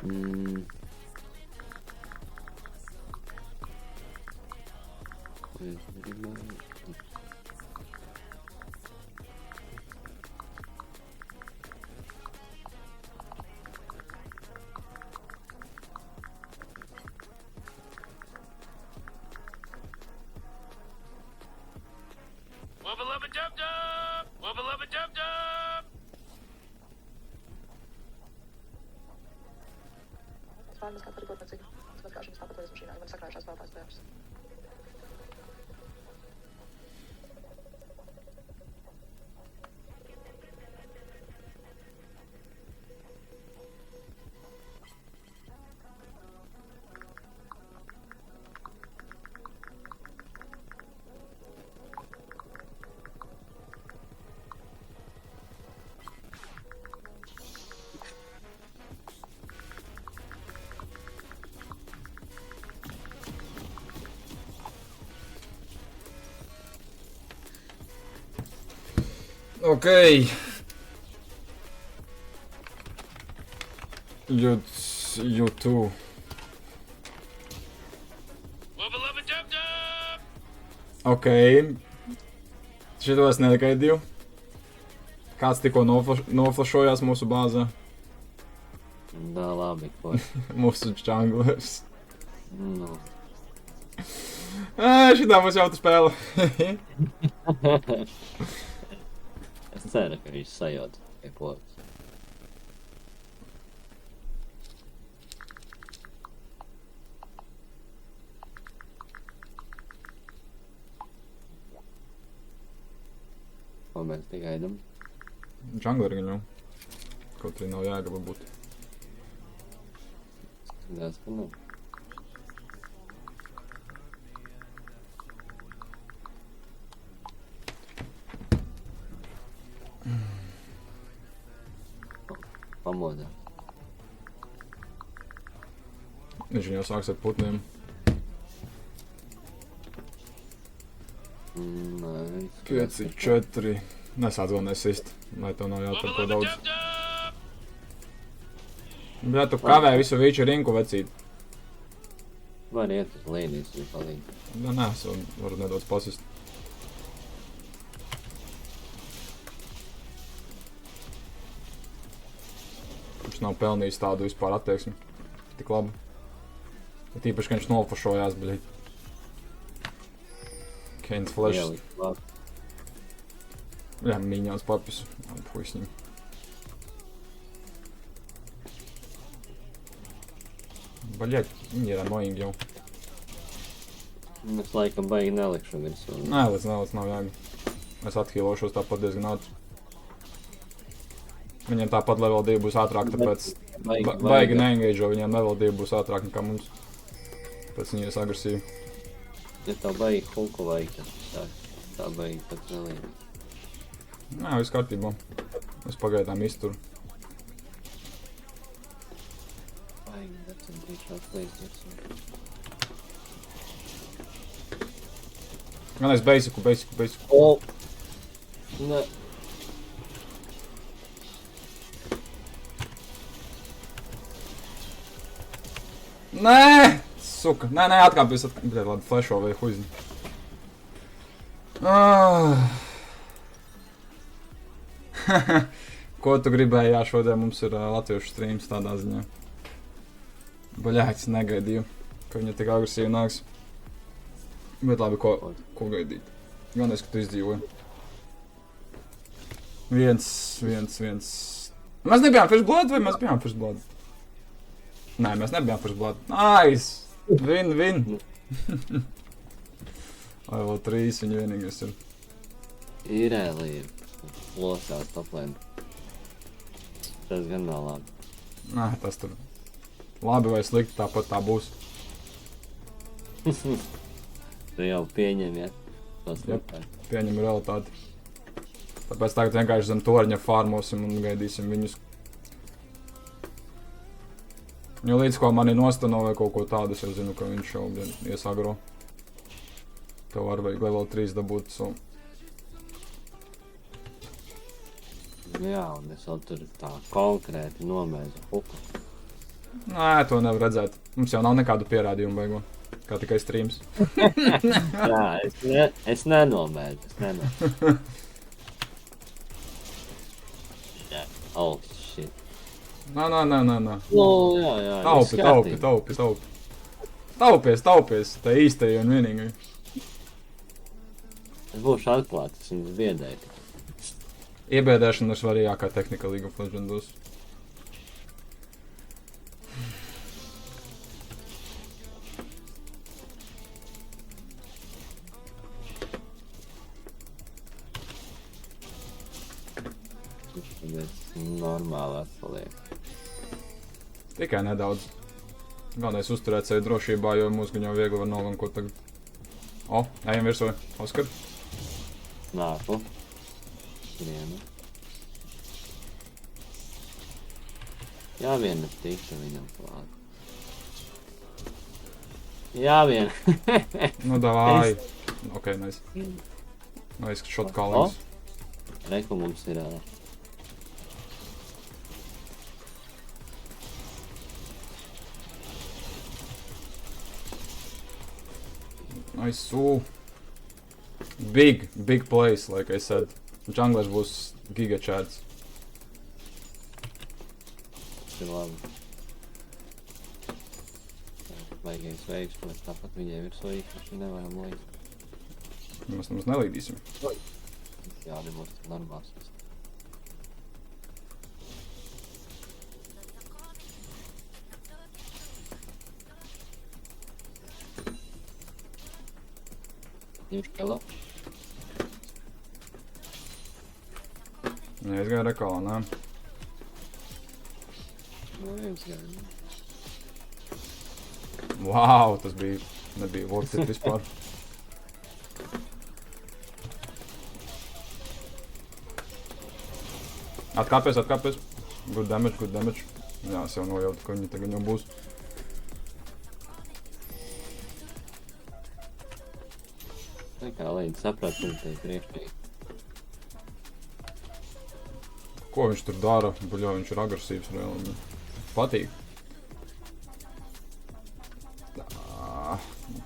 Mm. Wubba lubba dub dub! Wubba lubba dub dub! Zwaarmes gaat voor de zingen. Het was als je stappen door de machine, maar sakra als wel pas bij. Okei. You too. Wubba lubba dub dub! Okei. Šito es negaidīju. Kāds tikko noflašojās mūsu bāzē. Da, labi, ko? Mūsu junglers. Nu. Šitā būs jauta spēle. Es ceru, ka viņš sajūt pie pogas. Ko mēs te gaidām? Jungleri gan jau. Kaut arī nav jēga varbūt. Skatās, ka nav. Pamodā. Viņš jau sāks ar putniem. Nē. 5, 4. Nesāc vēl nesist, lai tev nav jātur Wubba ko lubba daudz. dub dub! Bet tu kavē visu vīču rinku vecīt. Var iet uz līnijas un palīdz. Nē, es varu nedaudz pasist. Viņš nav pelnījis tādu vispār attieksmi. Tik labi. Bet īpaši, ka viņš nolfašojās, bļīt. Kane's Flash. Ielikt labi. Jā, mīņās papis. Puisņi. Baļēt, viņi ir annoying jau. Mēs laikam baigi nelikšu virsū. Nē, līdz nav jēga. Es athīlošos tāpat diezgan ātri. Viņiem tāpat level 2 būs ātrāk, tāpēc baigi neengageo, viņiem level 2 būs ātrāk nekā mums. Tāpēc viņi ir agresīvi. Ja tā baigi hulku vajag, tad tā baigi pat nelīgi. Nē, viss kārtībā. Es pagaidām izturu. Baigi, vecam priekšā atleizties. Gan es basicu. O! Ne. Nē! Suka. Nē, atkāpies. Bļēt, labi, flasho vai huizni. Ko tu gribēji? Jā, šodien mums ir latviešu streams tādā ziņā. Baļēts, negaidīju, ka viņa tik agresīvi nāks. Bet labi, ko gaidīt? Galvenais, ka tu izdzīvoji. Viens. Mēs nebijām First Blood vai mēs bijām First Blood? Nē, mēs nebijām First Blood. Nice! Win! Vai vēl 3 viņi vienīgais ir. Irēlī ir losās toplēn. Tas gan nav labi. Nē, tas tur labi vai slikti, tāpat tā būs. Tu jau pieņem, ja? Tas Jep, nepār. pieņem realitāti. Tāpēc tagad vienkārši zem torņa farmosim un gaidīsim viņus. Jo līdz ko mani nostano vai kaut ko tādu, es jau zinu, ka viņš jau ies agro. Tev var vajag level 3 dabūt. So. Jā, un es vēl tur tā konkrēti nomēzu huku. Nē, to nevar redzēt. Mums jau nav nekādu pierādījumu beigo. Kā tikai streams. Jā, es nenomēdu. Jā, oh, shit. Nā. Nu, jā. Taupies, tā īstai un vienīgai. Es būšu atklāts, es viņus biedēju. Iebiedēšana ir svarīgākā tehnika League of Legendos. Normāli atpaliek. Tikai nedaudz. Galvenais uzturēt sevi drošībā, jo mūs gan jau viegli var nolankot tagad. O, ejam virsū, Oskar. Nāku. Vienu. Jā, viena tikta viņam klāt. Jā, viena. Nu, davai. Ok, nice. Nice, shot callings. Reku mums ir... Nice, big place, like I said. Junglers būs giga chats. Tas ir labi. Baigais veiks, mēs tāpat viņai virsū īpaši nevaram līdz. Mēs nemaz nelīdīsim. Jā, nebūs normāls. Ņemšu kelo. Jā, es gāju rekolā, nē. Nu, viens gāju. Wow, tas nebija worth it vispār. Atkāpies. Good damage. Jā, es jau nojautu, ka viņi tagad jau būs. Tā kā līdz saprat, kur te priekšīgi. Ko viņš tur dara? Buļo, viņš ir agresīvs reāli. Patīk. Tā.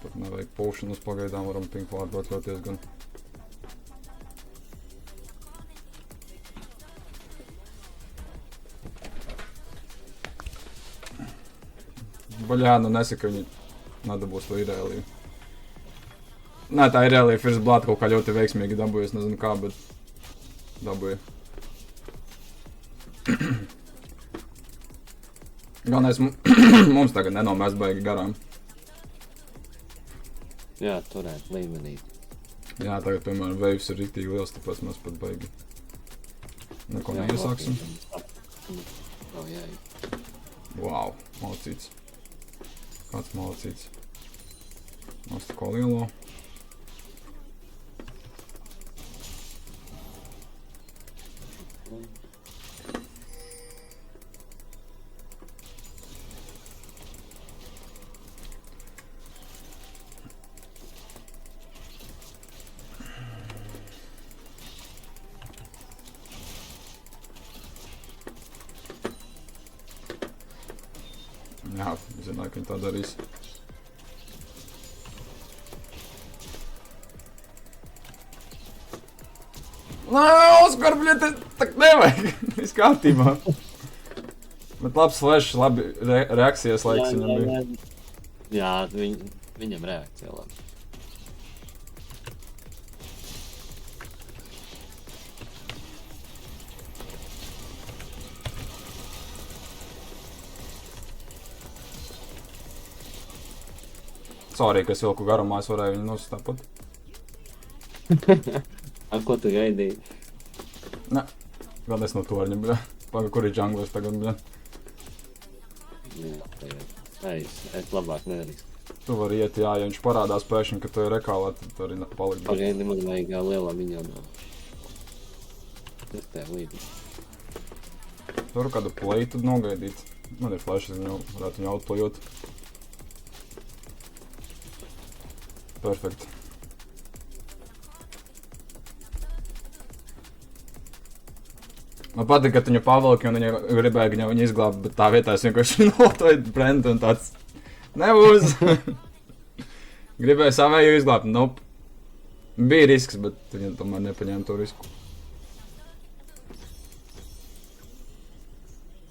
Pat nevajag pulšanas pagaidām, varam pinklāt atļauties gan. Baļā, nu nesaka, viņi nedabūs to Irēliju. Nē, tā Irēlija First Blood kaut kā ļoti veiksmīgi dabūja, es nezinu kā, bet dabūja. Galvenais mums tagad nenomēs baigi garām. Jā, turēt līmenī. Jā, tagad, piemēram, waves ir riktīgi liels, tāpēc mēs pat baigi neko neiesāksim. Oh, jā. Wow, malacīts. Kāds malacīts. Mums tako lielo. Jā, zināju, ka viņi tā darīs. Nē, Oskar, bļet, tak nevajag. Viss kārtībā. Bet labs flash, labi reakcijas laiks viņam bija. Jā, viņam reakcija labi. Sorry, ka es vilku garumā, es varēju viņu nosist tāpat. A, ko tu gaidīji? Nē, vēl es no torņa, bļa. Paga, kur ir junglers tagad, bļa. Jā, tagad. Es labāk nedarīšu. Tu vari iet, jā, ja viņš parādās pēkšņi, ka tu ir rekālā, tad tu arī palikt. Pagaidi, man vajag lielā miņonā. Tas tev līdzi. Tu varu kādu pleitu nogaidīt. Man ir flashes, viņu varētu viņu outplayot. Perfekt. Man patīk, ka tu viņu pavilki un viņa gribēja viņu izglābt, bet tā vietā es vienkārši notoju Brentu un tāds nebūs. Gribēju savēju izglābt, nope. Bija risks, bet viņa tomēr nepaņēma to risku.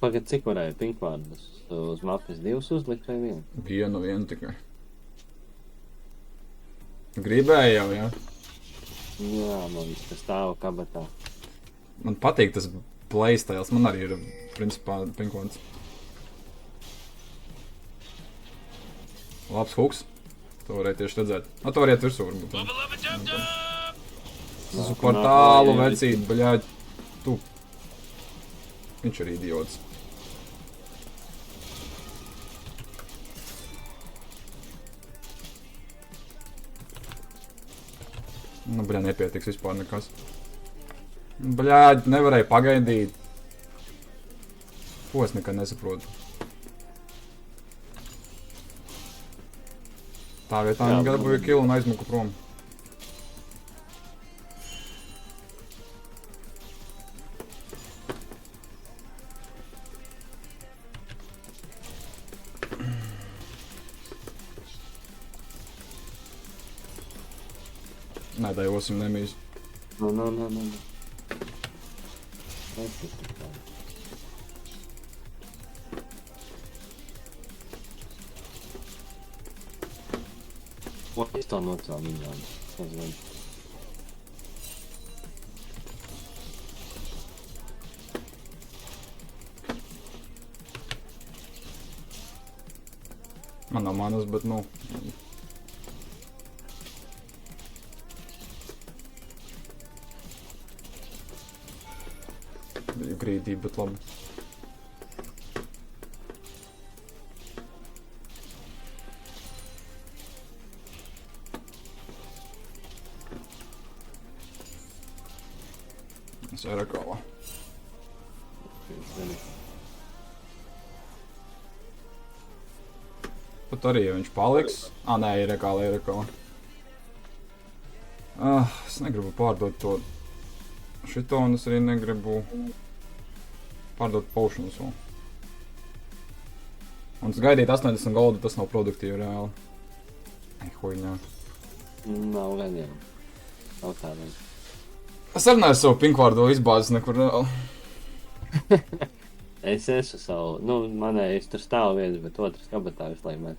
Pagad, cik varēja pinkvārdus uz mapas 2 uzlikt vai 1? Vienu tikai. Gribēju jau, jā. Jā, man viss tas stāv kabatā. Man patīk tas playstyles, man arī ir, principā, pinkvārds. Labs hooks. To varēja tieši redzēt. To var iet virsū, varbūt. Wubba lubba dub dub! Tas ir par tālu vecīt, bļaļ. Tu. Viņš ir idiots. Nu, bļaļ, nepietiks vispār nekas. Bļaļ, nevarēja pagaidīt. Ko es nekad nesaprotu. Tā vietā viņi gribēja kilu un aizmuka prom. Nedējosim nemīs. No. Es esmu tā. Ko es to nocēlu viņām? Man nav manas, bet nu... Bija grīdība, bet labi. Es ir rekālā. Pat arī, ja viņš paliks... Nē, ir rekālā. Es negribu pārdot to šito, un es arī negribu pārdot potions vēl. Un gaidīt 80 goldu, tas nav produktīvi reāli. Huiņā. Nav gadiem. Nav tādiem. Es arī neesmu savu pinkvārdu izbāzis nekur reāli. Es esmu savu, manējais tur stāv viens, bet otrs kabatā visu laiku met.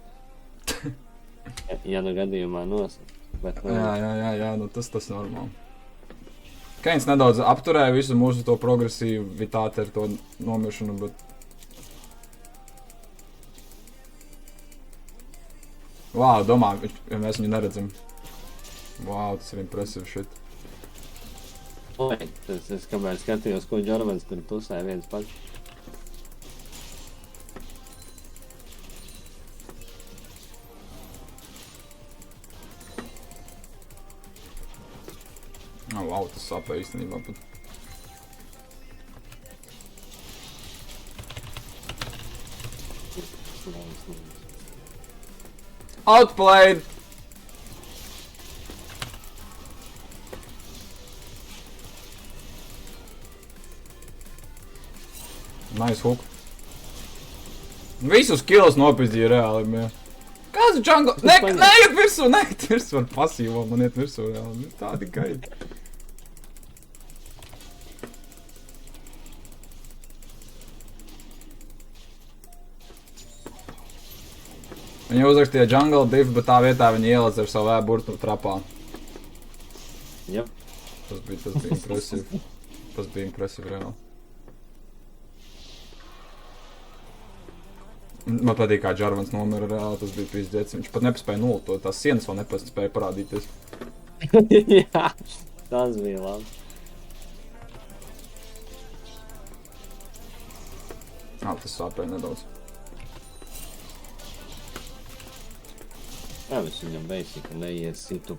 Ja nu gadījumā nosaka. Bet, Jā, nu tas normāli. Keins nedaudz apturēja visu mūsu to progresīvitāti ar to nomiršanu, bet... Wow, domā, ja mēs viņu neredzam. Wow, tas ir impressive shit. Oi, es kamēr skatījos, ko Džorvans tur tusē viens pats. Wow, tas sāpē īstenībā pat. Outplayed! Nice hook. Visus kills nopizdīja reāli, jā. Kāds jungle? Neiet virsū, neiet virsū ar pasīvo, man iet virsū reāli. Tādi gaidi. Viņa uzrakstīja jungle diff, bet tā vietā viņa ielēc ar savu burtu trapā. Jep. Tas bija impresīvi. Tas bija impresīvi reāli. Man patīk, kā Džarvans nomira reāli, tas bija pīzdēts. Viņš pat nepaspēja nultot, tās sienas vēl nepaspēja parādīties. Jā, tas bija labi. Tas sāpēja nedaudz. Jā, es viņam basic neiesitu.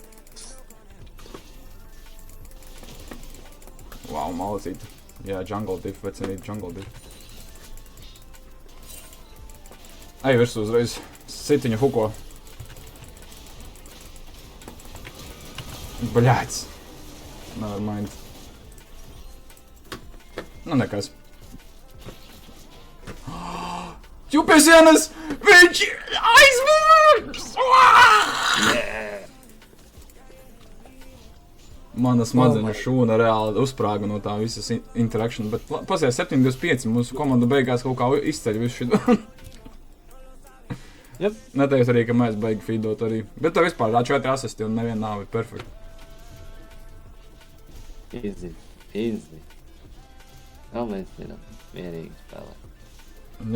Wow, malacīti. Jā, jungle diff, vecinīt jungle diff. Ej virsū uzreiz. Sit viņu huko. Bļāts. Never mind. Nu, nekas. Ķupēsienas! Viņš aizmūrs! Mana smadzeņu šūna reāli uzsprāga no tā visas interakšana, bet pasies 7-25, mūsu komanda beigās kaut kā izceļ visu šito. Yep. Neteiks arī, ka mēs beigi feedot arī, bet tev vispār tā 4 asisti un neviena nāve, perfekti. Easy. Vēl mēs zinām, mierīgi spēlē.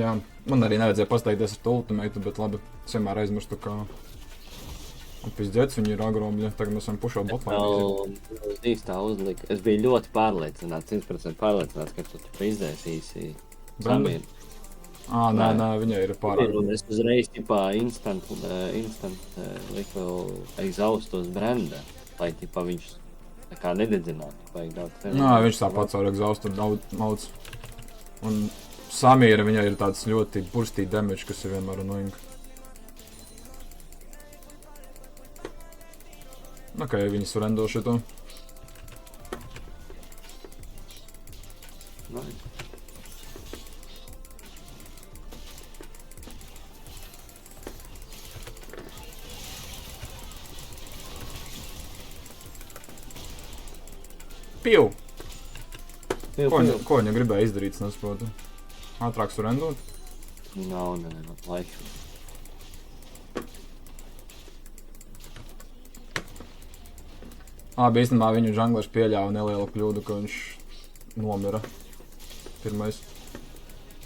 Jā, man arī nevajadzēja pasteikties ar to ultimatu, bet labi, es vienmēr aizmirstu, ka apizdzēts viņi ir agrobļi, tagad mēs varam pušot botlēnīgi. Uz īstā uzlika. Es biju ļoti pārliecināts, 100% pārliecināts, ka tu izdēsīsi Samīru. Nē, viņai ir pārāk. Un es uzreiz tipā instant liku exhaustu uz Brenda, lai tipā viņš tā kā nededzinātu. Viņš tāpat ar exhaustu daudz. Un Samīra viņai ir tāds ļoti burstī damage, kas ir vienmēr annoying. Ok, viņi surrendo šito. Nice. Piu! Ko viņa gribēja izdarīt, es nesaprotu? Ātrāk surrendot? Nav, laiku. Īstenībā viņu džanglers pieļāva nelielu kļūdu, ka viņš nomira pirmais.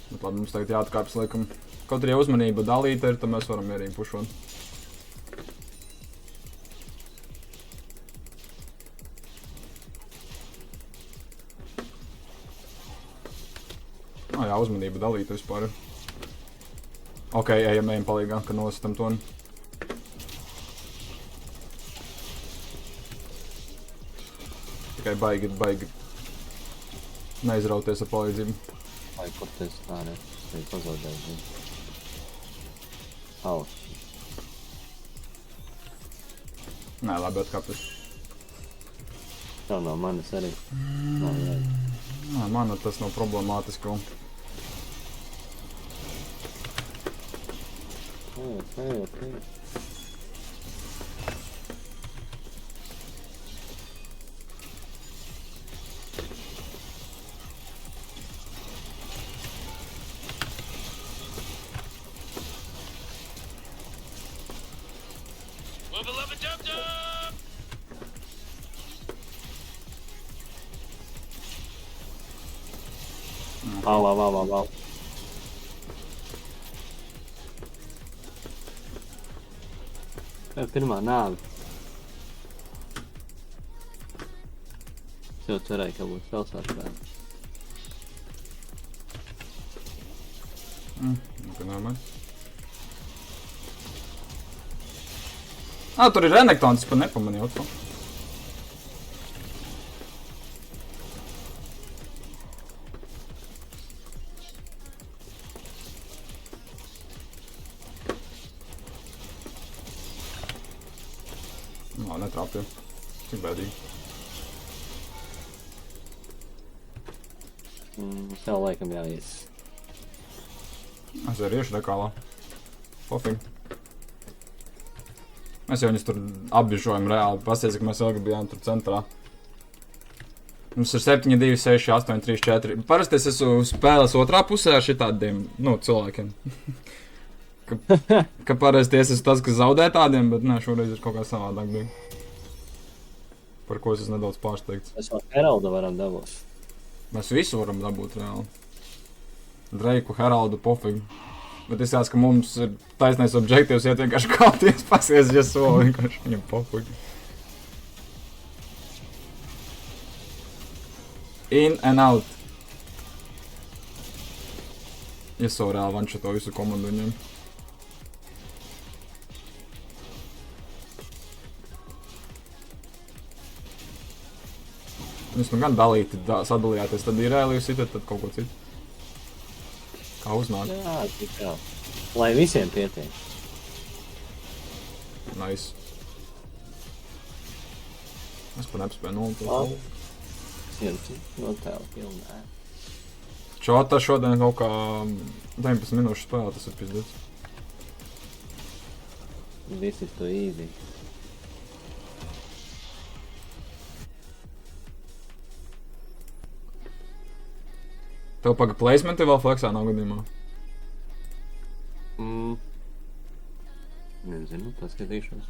Bet labi, mums tagad jāatkāpjas laikam. Kaut arī uzmanība dalīta ir, tad mēs varam mierīgi pušot. Jā, uzmanība dalīta vispār ir. Ok, ejam palīgā, ka nosistam to. Tikai baigi neizrauties ar palīdzību. Vai kur tas tā ne? Tas ir pazaudējis. Nē, labi, atkāpjas. Tev nav manis arī. Nē, mana tas nav problemātiski. Okay. Wubba lubba dub dub! Wow. Pirmā nāve. Es jau cerēju, ka būs vēl sākvēl. Ka normāli. Tur ir Renektons, es pat nepamanīju to. Netrāpīju. Cik bēdīgi. Tev laikam jāies. Es arī iešu dekālā. Pofīgi. Mēs jau viņus tur apbižojam reāli. Pasties, ka mēs ilgi bijām tur centrā. Mums ir 7, 2, 6, 8, 3, 4. Parasti es esmu spēles otrā pusē ar šitādiem, cilvēkiem. Ka parasti es esmu tas, kas zaudē tādiem, bet nē, šoreiz ir kaut kā savādāk bija. Par ko es esmu nedaudz pārsteigts. Mēs vēl Heraldu varam dabūt. Mēs visu varam dabūt reāli. Dreiku, Heraldu, pofīgi. Bet es jāsaka, ka mums ir taisnais objektīvs, iet vienkārši kauties, pasies, ja soli vienkārši viņam pofīgi. In and out. Es savu reāli vanšu to visu komandu viņam. Jūs nu gan dalīti, sadalījāties, tad ir reāli jūs itat, tad kaut ko citu. Kā uznāk? Jā, tik jā. Lai visiem pietiek. Nice. Es pat nepspēju nulli. Sienci, no tev pilnē. Čotā šodien kaut kā 19 minūšu spēlē, tas ir pizdēts. This is too easy. Tev paga placementi vēl flexā nav gadījumā. Nezinu, paskatīšos.